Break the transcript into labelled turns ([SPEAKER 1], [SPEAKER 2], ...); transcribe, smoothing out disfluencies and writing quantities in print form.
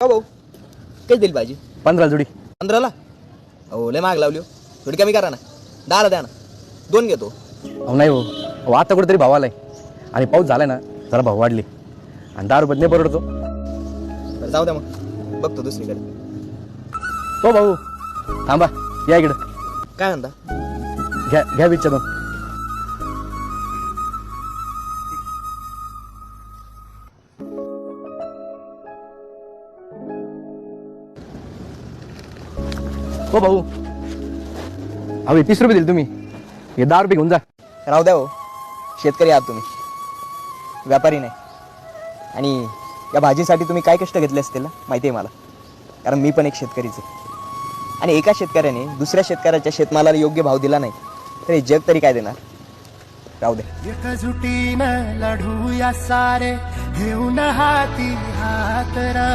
[SPEAKER 1] का भाऊ किती दिली भाजी?
[SPEAKER 2] 15 जोडी.
[SPEAKER 1] 15ला? हो लय महाग लावली हो. थोडी कमी करा ना, 10ला द्या ना, 2 घेतो.
[SPEAKER 2] अहो नाही हो, अहो आता कुठेतरी भाव आलाय आणि पाऊस झालाय ना, जरा भाव वाढले आणि 10 रुपयात नाही परवडतो.
[SPEAKER 1] बरं जाऊ द्या मग, बघतो दुसरीकडे.
[SPEAKER 2] हो भाऊ थांबा, या इकडं.
[SPEAKER 1] काय म्हणता?
[SPEAKER 2] घ्या घ्या विचारून. हो भाऊ, अहो 30 रुपये दिले तुम्ही, हे 10 रुपये घेऊन जा.
[SPEAKER 1] राहू द्या हो, शेतकरी आहात तुम्ही, व्यापारी नाही. आणि या भाजीसाठी तुम्ही काय कष्ट घेतले असतील ना माहिती आहे मला, कारण मी पण एक शेतकरीच आहे. आणि एका शेतकऱ्याने दुसऱ्या शेतकऱ्याच्या शेतमालाला योग्य भाव दिला नाही तर हे जग तरी काय देणार. राहू दे.
[SPEAKER 3] एकजुटीनं लढूया सारे, घेऊन हाती हात रा.